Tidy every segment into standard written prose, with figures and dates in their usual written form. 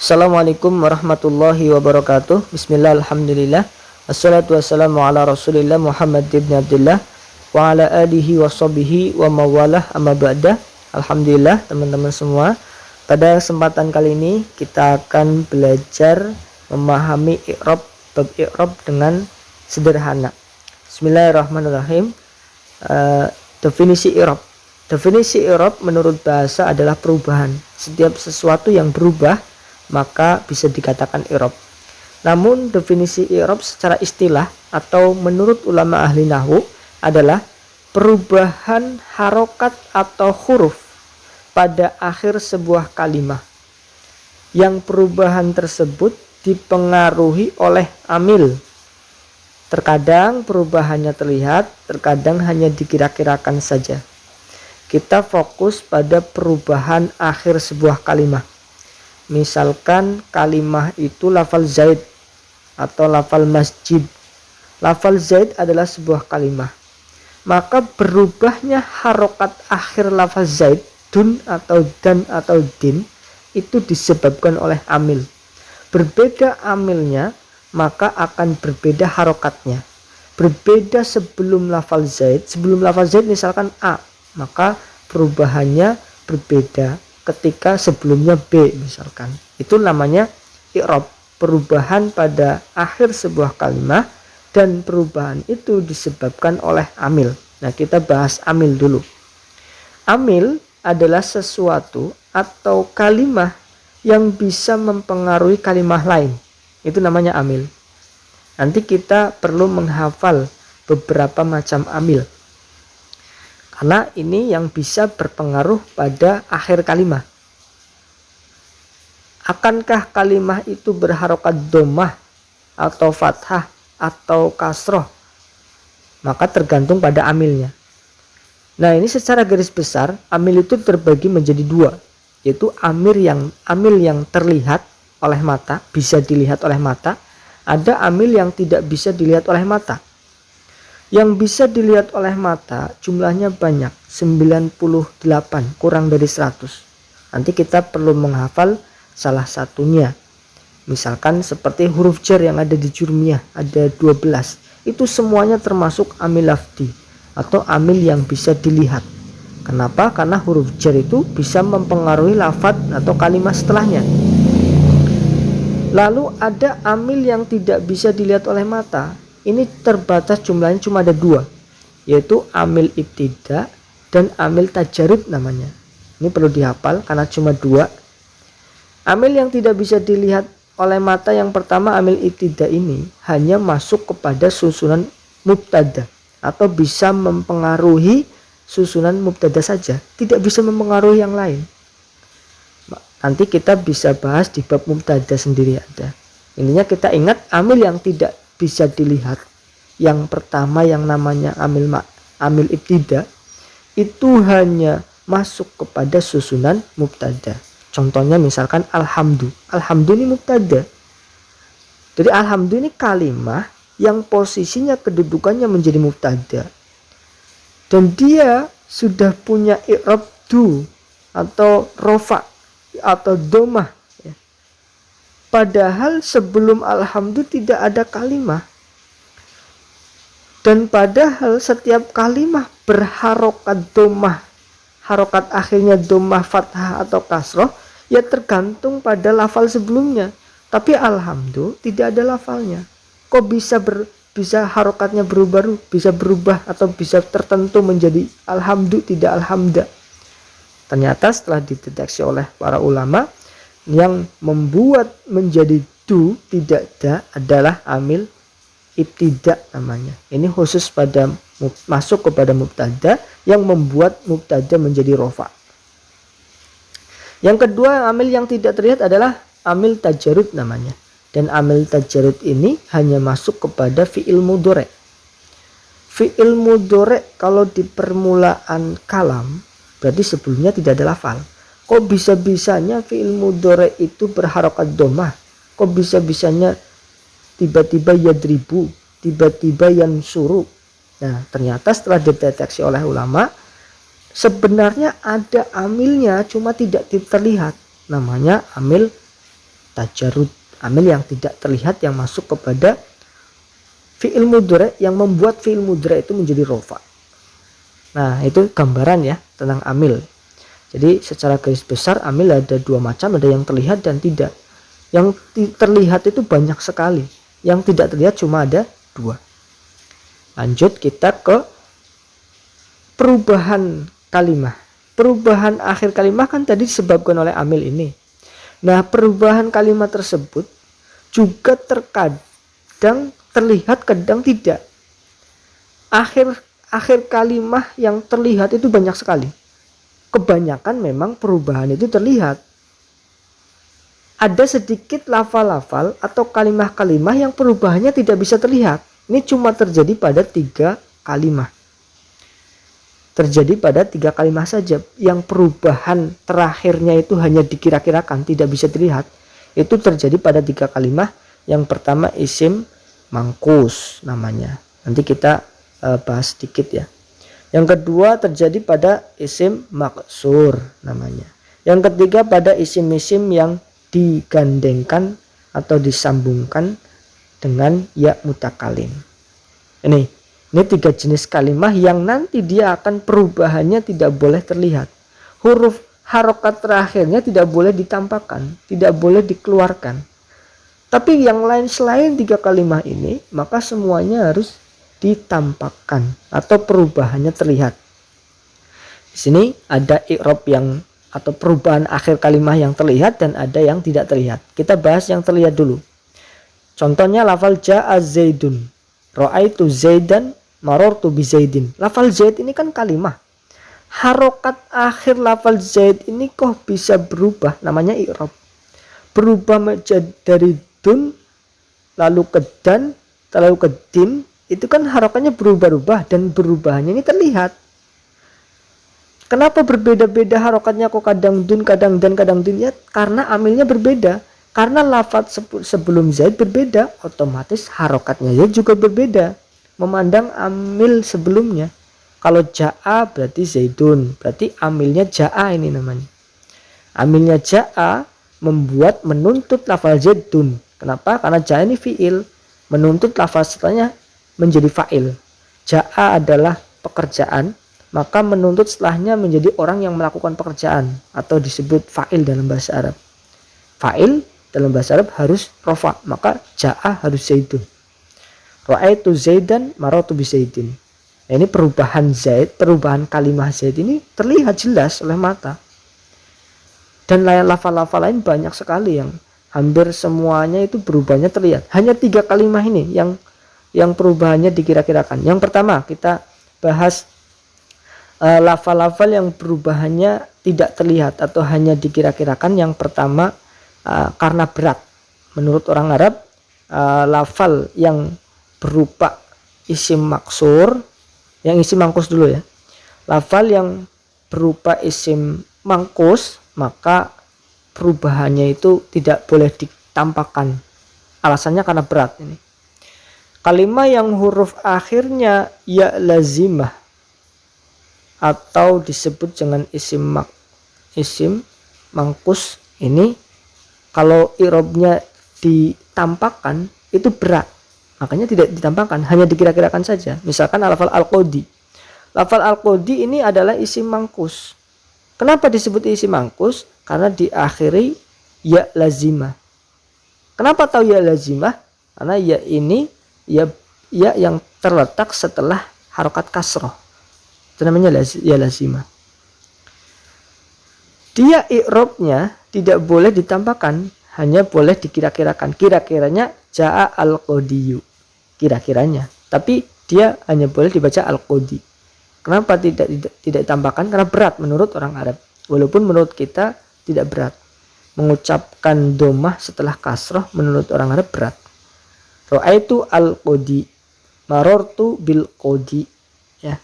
Assalamualaikum warahmatullahi wabarakatuh. Bismillah, alhamdulillah. Assalatu wassalamu ala rasulillah Muhammad ibn Abdullah wa ala alihi wa sahbihi wa mawalah amma ba'dah. Alhamdulillah teman-teman semua, pada kesempatan kali ini kita akan belajar memahami i'rab, bab i'rab dengan sederhana. Bismillahirrahmanirrahim. Definisi i'rab. Definisi i'rab menurut bahasa adalah perubahan. Setiap sesuatu yang berubah maka bisa dikatakan i'rab. Namun definisi i'rab secara istilah atau menurut ulama ahli nahwu adalah perubahan harokat atau huruf pada akhir sebuah kalimah yang perubahan tersebut dipengaruhi oleh amil. Terkadang perubahannya terlihat, terkadang hanya dikira-kirakan saja. Kita fokus pada perubahan akhir sebuah kalimah. Misalkan kalimah itu lafal zaid atau lafal masjid. Lafal zaid adalah sebuah kalimah. Maka berubahnya harokat akhir lafal zaid, dun atau dan atau din, itu disebabkan oleh amil. Berbeda amilnya, maka akan berbeda harokatnya. Berbeda sebelum lafal zaid misalkan a, maka perubahannya berbeda ketika sebelumnya B misalkan. Itu namanya i'rab, perubahan pada akhir sebuah kalimat, dan perubahan itu disebabkan oleh amil. Nah, kita bahas amil dulu. Amil adalah sesuatu atau kalimat yang bisa mempengaruhi kalimat lain. Itu namanya amil. Nanti kita perlu menghafal beberapa macam amil, karena ini yang bisa berpengaruh pada akhir kalimat. Akankah kalimat itu berharokat dhammah atau fathah atau kasroh? Maka tergantung pada amilnya. Nah, ini secara garis besar amil itu terbagi menjadi dua, yaitu amil yang terlihat oleh mata, bisa dilihat oleh mata. Ada amil yang tidak bisa dilihat oleh mata. Yang bisa dilihat oleh mata jumlahnya banyak, 98, kurang dari 100. Nanti kita perlu menghafal salah satunya. Misalkan seperti huruf jar yang ada di jurmiyah, ada 12. Itu semuanya termasuk amil lafdi atau amil yang bisa dilihat. Kenapa? Karena huruf jar itu bisa mempengaruhi lafadz atau kalimat setelahnya. Lalu ada amil yang tidak bisa dilihat oleh mata. Ini terbatas, jumlahnya cuma ada 2, yaitu amil ibtida dan amil tajarud namanya. Ini perlu dihafal karena cuma 2. Amil yang tidak bisa dilihat oleh mata yang pertama, amil ibtida ini hanya masuk kepada susunan mubtada atau bisa mempengaruhi susunan mubtada saja, tidak bisa mempengaruhi yang lain. Nanti kita bisa bahas di bab mubtada sendiri ada. Intinya kita ingat amil yang tidak bisa dilihat. Yang pertama yang namanya amil ibtida itu hanya masuk kepada susunan mubtada. Contohnya misalkan alhamdu. Alhamdu ini mubtada. Jadi alhamdu ini kalimah yang posisinya kedudukannya menjadi mubtada. Dan dia sudah punya i'rab du atau rofa atau domah. Padahal sebelum alhamdu tidak ada kalimah. Dan padahal setiap kalimah berharokat domah, harokat akhirnya domah, fathah atau kasroh, ya tergantung pada lafal sebelumnya. Tapi alhamdu tidak ada lafalnya. Kok bisa harokatnya bisa berubah atau bisa tertentu menjadi alhamdu tidak alhamda? Ternyata setelah dideteksi oleh para ulama, yang membuat menjadi du tidak da adalah amil ibtida namanya. Ini khusus pada masuk kepada mubtada yang membuat mubtada menjadi rofa. Yang kedua, amil yang tidak terlihat adalah amil tajarud namanya. Dan amil tajarud ini hanya masuk kepada fi'il mudhari'. Fi'il mudhari' kalau di permulaan kalam berarti sebelumnya tidak ada lafal. Kok bisa-bisanya fi'il mudhari' itu berharokat dhammah? Kok bisa-bisanya tiba-tiba yadribu, tiba-tiba yansuru? Nah, ternyata setelah dideteksi oleh ulama, sebenarnya ada amilnya, cuma tidak terlihat. Namanya amil tajarrud, amil yang tidak terlihat yang masuk kepada fi'il mudhari yang membuat fi'il mudhari itu menjadi rofa. Nah, itu gambaran ya tentang amil. Jadi secara garis besar amil ada dua macam, ada yang terlihat dan tidak. Yang terlihat itu banyak sekali, yang tidak terlihat cuma ada dua. Lanjut kita ke perubahan kalimah. Perubahan akhir kalimah kan tadi disebabkan oleh amil ini. Nah, perubahan kalimat tersebut juga terkadang terlihat, kadang tidak. Akhir kalimah yang terlihat itu banyak sekali. Kebanyakan memang perubahan itu terlihat. Ada sedikit lafal-lafal atau kalimah-kalimah yang perubahannya tidak bisa terlihat. Ini cuma terjadi pada 3 kalimah. Terjadi pada 3 kalimah saja. Yang perubahan terakhirnya itu hanya dikira-kirakan, tidak bisa dilihat. Itu terjadi pada 3 kalimah. Yang pertama isim mangkus namanya. Nanti kita bahas sedikit ya. Yang kedua terjadi pada isim maksur namanya. Yang ketiga pada isim-isim yang digandengkan atau disambungkan dengan ya mutakalim. Ini 3 jenis kalimah yang nanti dia akan perubahannya tidak boleh terlihat. Huruf harokat terakhirnya tidak boleh ditampakkan, tidak boleh dikeluarkan. Tapi yang lain selain 3 kalimah ini, maka semuanya harus ditampakkan atau perubahannya terlihat. Di sini ada i'rab yang atau perubahan akhir kalimah yang terlihat dan ada yang tidak terlihat. Kita bahas yang terlihat dulu. Contohnya lafal ja'a zaidun, ra'aitu zaidan, marartu bi zaidin. Lafal zaid ini kan kalimah. Harokat akhir lafal zaid ini kok bisa berubah, namanya i'rab. Berubah dari dun lalu ke dan lalu ke din, itu kan harokatnya berubah-ubah dan perubahannya ini terlihat. Kenapa berbeda-beda harokatnya, kok kadang dun, kadang dan, kadang din? Ya, karena amilnya berbeda. Karena lafaz sebelum zaid berbeda, otomatis harokatnya juga berbeda. Memandang amil sebelumnya. Kalau ja'a berarti zaidun, berarti amilnya ja'a ini namanya. Amilnya ja'a membuat menuntut lafaz zaidun. Kenapa? Karena ja'a ini fi'il, menuntut lafaz setelahnya menjadi fa'il. Ja'a adalah pekerjaan, maka menuntut setelahnya menjadi orang yang melakukan pekerjaan atau disebut fa'il dalam bahasa Arab. Fa'il dalam bahasa Arab harus rofa, maka ja'a harus zaidun. Ra'aitu zaidan, marartu bi zaidin. Nah, ini perubahan zaid, perubahan kalimah zaid ini terlihat jelas oleh mata. Dan lafal-lafal lain banyak sekali yang hampir semuanya itu berubahnya terlihat. Hanya 3 kalimah ini yang perubahannya dikira-kirakan. Yang pertama kita bahas lafal-lafal yang perubahannya tidak terlihat atau hanya dikira-kirakan. Yang pertama karena berat. Menurut orang Arab lafal yang berupa isim maksur, yang isim mangkus dulu ya. Lafal yang berupa isim mangkus maka perubahannya itu tidak boleh ditampakkan. Alasannya karena berat ini. Kalimat yang huruf akhirnya ya lazimah atau disebut dengan isim mangkus ini, kalau i'rabnya ditampakkan itu berat, makanya tidak ditampakkan, hanya dikira-kirakan saja. Misalkan lafal al-qodi. Lafal al-qodi ini adalah isim mangkus. Kenapa disebut isim mangkus? Karena diakhiri ya lazimah. Kenapa tahu ya lazimah? Karena ya ini ya yang terletak setelah harokat kasroh, itu namanya ya lazimah. Dia i'rabnya tidak boleh ditampakkan, hanya boleh dikira-kirakan. Kira-kiranya ja'a al-qodiyu, kira-kiranya, tapi dia hanya boleh dibaca al-qodi. Kenapa tidak ditampakkan? Karena berat menurut orang Arab, walaupun menurut kita tidak berat. Mengucapkan domah setelah kasroh menurut orang Arab berat. Ra'aitu al-qodi, marartu bil qodi, ya.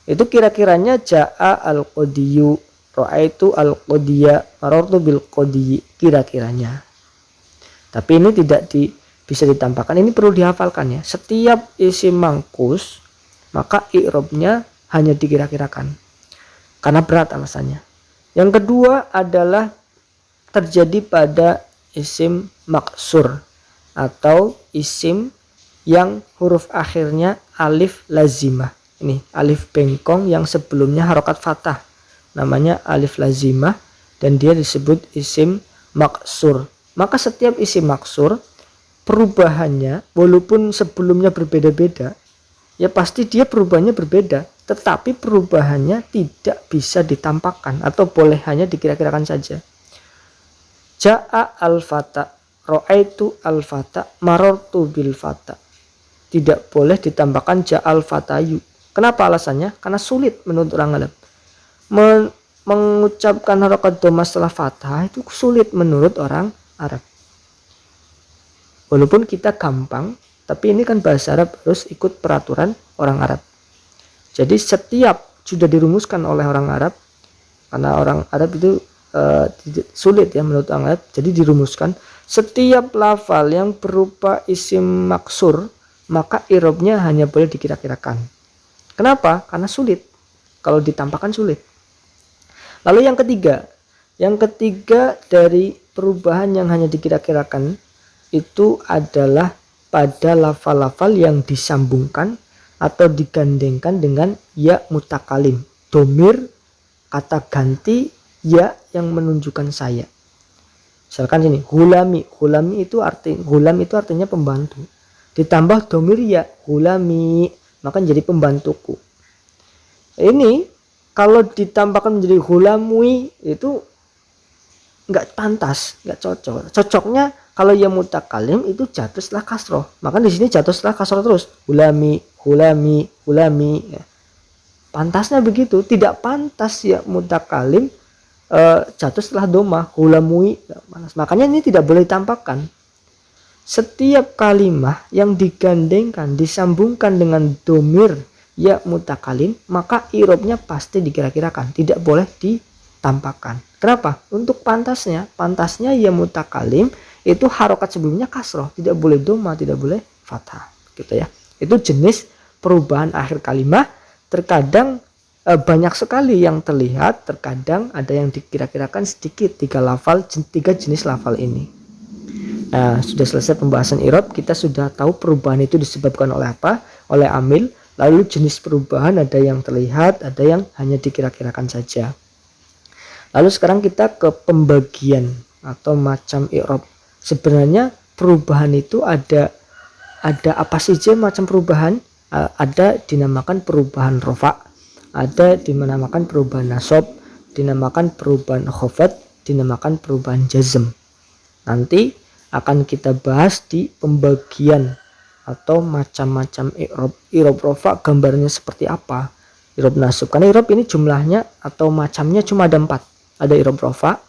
Itu kira-kiranya ja'a al-qodiyu, ra'aitu al-qodiya, marartu bil qodi, kira-kiranya. Tapi ini tidak bisa ditampakkan, ini perlu dihafalkan ya. Setiap isim mangkus maka i'rabnya hanya dikira-kirakan karena berat alasannya. Yang kedua adalah terjadi pada isim maksur atau isim yang huruf akhirnya alif lazimah. Ini alif bengkong yang sebelumnya harokat fathah, namanya alif lazimah dan dia disebut isim maksur. Maka setiap isim maksur perubahannya walaupun sebelumnya berbeda-beda, ya pasti dia perubahannya berbeda, tetapi perubahannya tidak bisa ditampakkan atau boleh hanya dikira-kirakan saja. Ja'a al-fata, ro'aitu al-fata, marortu bil fata. Tidak boleh ditambahkan ja'al fatayu. Kenapa alasannya? Karena sulit menurut orang Arab. Mengucapkan harokat dhamma setelah fathah itu sulit menurut orang Arab. Walaupun kita gampang, tapi ini kan bahasa Arab, harus ikut peraturan orang Arab. Jadi setiap sudah dirumuskan oleh orang Arab, karena orang Arab itu sulit ya menurut orang Arab, jadi dirumuskan setiap lafal yang berupa isim maksur maka i'rabnya hanya boleh dikira-kirakan. Kenapa? Karena sulit. Kalau ditampakkan sulit. Lalu yang ketiga dari perubahan yang hanya dikira-kirakan itu adalah pada lafal-lafal yang disambungkan atau digandengkan dengan ya mutakalim, domir, kata ganti ya yang menunjukkan saya. Misalkan sini hulami itu artinya pembantu, ditambah domir ya hulami maka jadi pembantuku. Ini kalau ditambahkan menjadi hulamui itu nggak pantas, nggak cocok. Cocoknya kalau ya mutakalim itu jatuh setelah kasroh, maka di sini jatuh setelah kasroh terus, hulami ya. Pantasnya begitu. Tidak pantas ya mutakalim jatuh setelah doma, hulamui, makanya ini tidak boleh ditampakkan. Setiap kalimah yang digandengkan disambungkan dengan domir ya mutakalim maka i'rabnya pasti dikira-kirakan, tidak boleh ditampakkan. Kenapa? Untuk pantasnya ya mutakalim itu harokat sebelumnya kasroh, tidak boleh doma, tidak boleh fathah, gitu ya. Itu jenis perubahan akhir kalimah. Terkadang banyak sekali yang terlihat, terkadang ada yang dikira-kirakan sedikit, tiga jenis lafal ini. Nah, sudah selesai pembahasan i'rab, kita sudah tahu perubahan itu disebabkan oleh apa? Oleh amil. Lalu jenis perubahan ada yang terlihat, ada yang hanya dikira-kirakan saja. Lalu sekarang kita ke pembagian atau macam i'rab. Sebenarnya perubahan itu ada apa saja macam perubahan? Ada dinamakan perubahan rofa, ada dinamakan perubahan nasab, dinamakan perubahan khafad, dinamakan perubahan jazm. Nanti akan kita bahas di pembagian atau macam-macam i'rab rofa gambarnya seperti apa, i'rab nasab. Karena i'rab ini jumlahnya atau macamnya cuma ada 4. Ada i'rab rofa,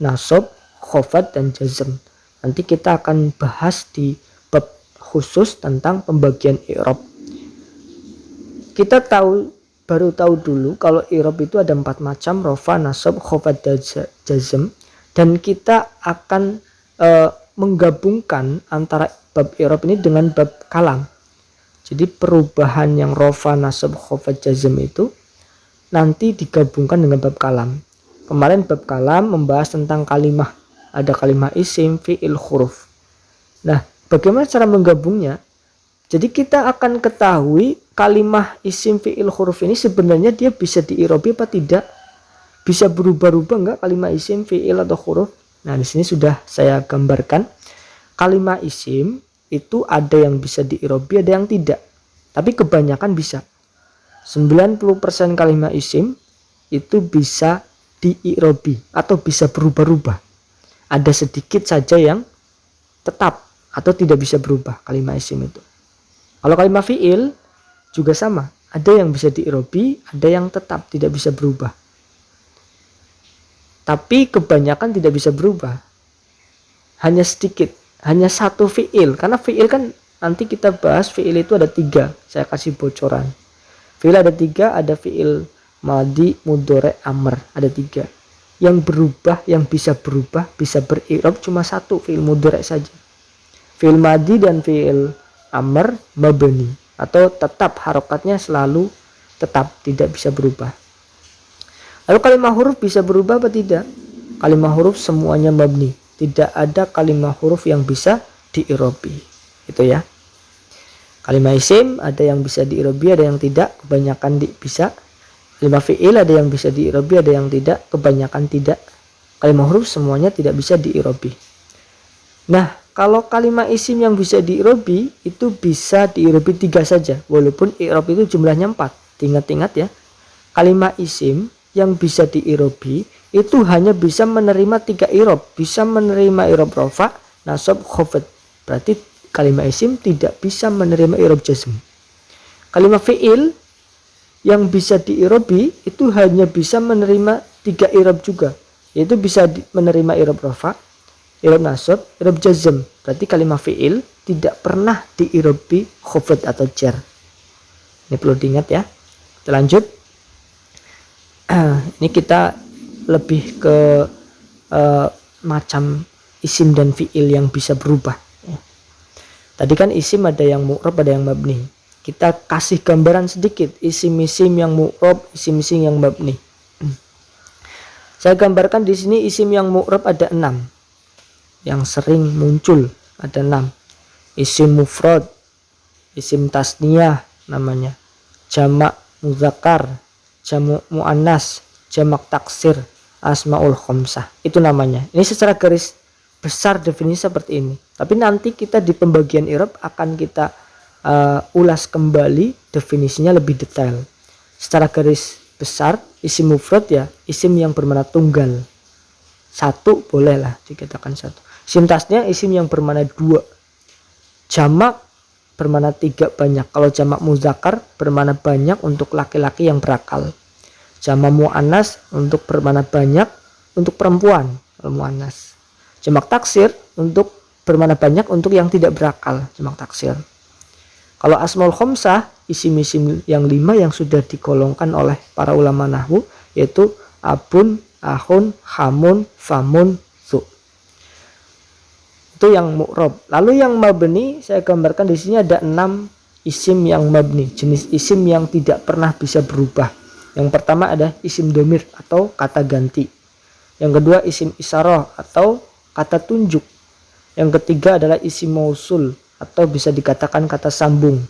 nasab, khafad, dan jazm. Nanti kita akan bahas di bab khusus tentang pembagian i'rab. Kita baru tahu dulu kalau i'rab itu ada 4 macam, rofa, nasab, khafad, dan jazm. Dan kita akan menggabungkan antara bab i'rab ini dengan bab kalam. Jadi perubahan yang rofa, nasab, khafad, jazm itu nanti digabungkan dengan bab kalam. Kemarin bab kalam membahas tentang kalimah. Ada kalimah isim, fi'il, huruf. Nah, bagaimana cara menggabungnya? Jadi kita akan ketahui kalimah isim, fi'il, huruf ini sebenarnya dia bisa di-i'rabi apa tidak? Bisa berubah-ubah enggak kalimah isim, fi'il, atau huruf? Nah, di sini sudah saya gambarkan. Kalimah isim itu ada yang bisa di-i'rabi, ada yang tidak. Tapi kebanyakan bisa. 90% kalimah isim itu bisa di-i'rabi atau bisa berubah-ubah. Ada sedikit saja yang tetap atau tidak bisa berubah kalimah isim itu. Kalau kalimah fi'il juga sama. Ada yang bisa di-i'rabi, ada yang tetap tidak bisa berubah. Tapi kebanyakan tidak bisa berubah. Hanya sedikit. Hanya satu fi'il. Karena fi'il kan nanti kita bahas fi'il itu ada 3. Saya kasih bocoran. Fi'il ada 3. Ada fi'il madi, mudhari', amr. Ada 3. Yang berubah, yang bisa berubah, bisa ber-i'rab cuma satu, fi'il mudhari' saja. Fi'il madi dan fi'il amr mabni. Atau tetap harokatnya selalu tetap, tidak bisa berubah. Lalu kalimah huruf bisa berubah apa tidak? Kalimah huruf semuanya mabni. tidak ada kalimat huruf yang bisa diirobi. Itu ya. Kalimat isim ada yang bisa diirobi, ada yang tidak, kebanyakan bisa. Kalimat fi'il ada yang bisa diirobi, ada yang tidak, kebanyakan tidak. Kalimat huruf semuanya tidak bisa diirobi. Nah, kalau kalimat isim yang bisa diirobi itu bisa diirobi 3 saja, walaupun i'rab itu jumlahnya 4. Ingat-ingat ya, kalimat isim yang bisa diirobi itu hanya bisa menerima 3 i'rab, bisa menerima i'rab rafa, nasab, khafad. Berarti kalimat isim tidak bisa menerima i'rab jazm. Kalimat fi'il yang bisa diirobi itu hanya bisa menerima 3 i'rab juga, yaitu bisa menerima i'rab rafa, i'rab nasab, i'rab jazm. Berarti kalimat fi'il tidak pernah diirobi khafad atau jar. Ini perlu diingat ya. Kita lanjut. Ini kita lebih ke macam isim dan fi'il yang bisa berubah. Tadi kan isim ada yang mu'rab, ada yang mabni. Kita kasih gambaran sedikit isim-isim yang mu'rab, isim-isim yang mabni. Saya gambarkan di sini isim yang mu'rab ada 6. Yang sering muncul ada 6. Isim mufrad, isim tasniyah namanya, jamak muzakkar, jamak muannas, jamak taksir, asmaul khamsah. Itu namanya. Ini secara garis besar definisi seperti ini. Tapi nanti kita di pembagian i'rab akan kita ulas kembali definisinya lebih detail. Secara garis besar isim mufrad ya isim yang bermakna tunggal. 1 bolehlah dikatakan 1. Isim tasniyah isim yang bermakna 2. Jamak bermakna 3 banyak. Kalau jamak muzakkar bermakna banyak untuk laki-laki yang berakal. Jamak muannas untuk bermakna banyak untuk perempuan, muannas. Jamak taksir untuk bermakna banyak untuk yang tidak berakal, jamak taksir. Kalau asmaul khamsah, isim-isim yang 5 yang sudah digolongkan oleh para ulama nahwu, yaitu abun, ahun, hamun, famun, su. Itu yang mu'rab. Lalu yang mabni, saya gambarkan di sini ada 6 isim yang mabni, jenis isim yang tidak pernah bisa berubah. Yang pertama ada isim domir atau kata ganti. Yang kedua isim isyarah atau kata tunjuk. Yang ketiga adalah isim mausul atau bisa dikatakan kata sambung.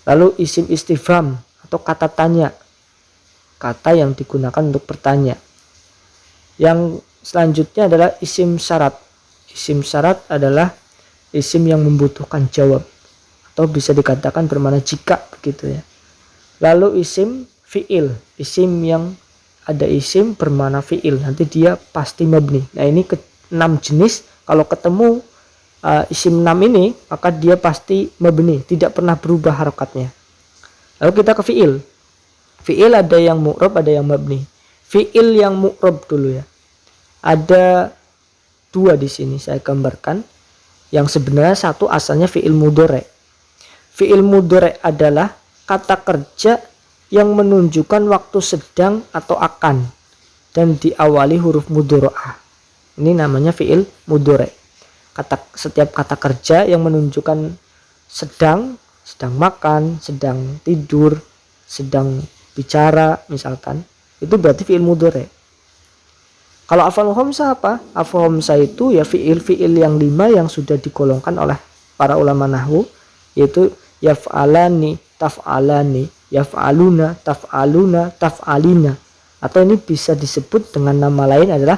Lalu isim istifham atau kata tanya, kata yang digunakan untuk bertanya. Yang selanjutnya adalah isim syarat. Isim syarat adalah isim yang membutuhkan jawab atau bisa dikatakan bermakna jika, begitu ya. Lalu isim fi'il, isim yang ada isim bermakna fi'il, nanti dia pasti mabni. Nah, ini 6 jenis. Kalau ketemu isim 6 ini, maka dia pasti mabni, tidak pernah berubah harokatnya. Lalu kita ke fi'il. Fi'il ada yang mu'rab, ada yang mabni. Fi'il yang mu'rab dulu ya. Ada 2 di sini saya gambarkan. Yang sebenarnya satu asalnya fi'il mudhari'. Fi'il mudhari' adalah kata kerja yang menunjukkan waktu sedang atau akan dan diawali huruf mudhari'ah. Ini namanya fi'il mudhari'. Setiap kata kerja yang menunjukkan sedang makan, sedang tidur, sedang bicara misalkan, itu berarti fi'il mudhari'. Kalau af'alul khamsah apa? Af'alul khamsah itu ya fi'il yang 5 yang sudah digolongkan oleh para ulama nahwu, yaitu yaf'alani, taf'alani, yaf'aluna, taf'aluna, taf'alina. Atau ini bisa disebut dengan nama lain adalah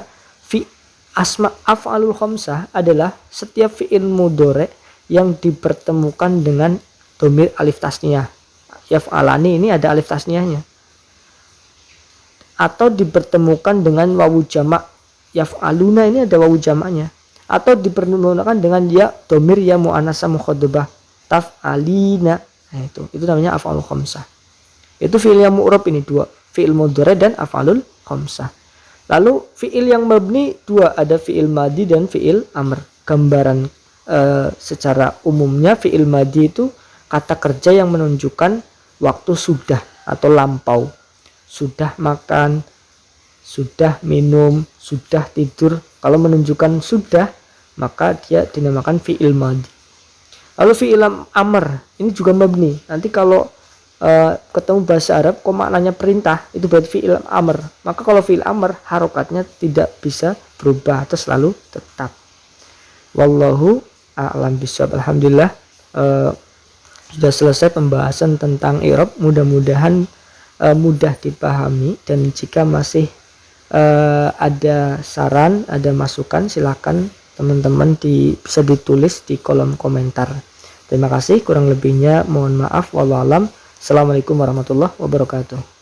asma af'alul khamsah adalah setiap fi'il mudhari' yang dipertemukan dengan dhamir alif tasniyah. Yaf'alani ini ada alif tasniyahnya. Atau dipertemukan dengan wawu jamak. Yaf'aluna ini ada wawu jamaknya. Atau dipertemukan dengan ya dhamir ya muannasah mukhatabah. Taf'alina. Nah, itu namanya af'alul khamsah. Itu fi'il yang mu'rab ini 2, fi'il mudhari' dan af'alul khamsah. Lalu fi'il yang mabni 2, ada fi'il madi dan fi'il amr. Gambaran secara umumnya fi'il madi itu kata kerja yang menunjukkan waktu sudah atau lampau. Sudah makan, sudah minum, sudah tidur. Kalau menunjukkan sudah, maka dia dinamakan fi'il madi. Lalu fi'il amr ini juga mabni. Nanti kalau ketemu bahasa Arab kok maknanya perintah, itu berarti fi'il amr. Maka kalau fi'il amr harokatnya tidak bisa berubah atau selalu tetap. Wallahu a'lam bishawab. Alhamdulillah sudah selesai pembahasan tentang i'rab. Mudah-mudahan mudah dipahami, dan jika masih ada saran, ada masukan, silakan teman-teman bisa ditulis di kolom komentar. Terima kasih, kurang lebihnya mohon maaf. Wallahu a'lam. Assalamualaikum warahmatullahi wabarakatuh.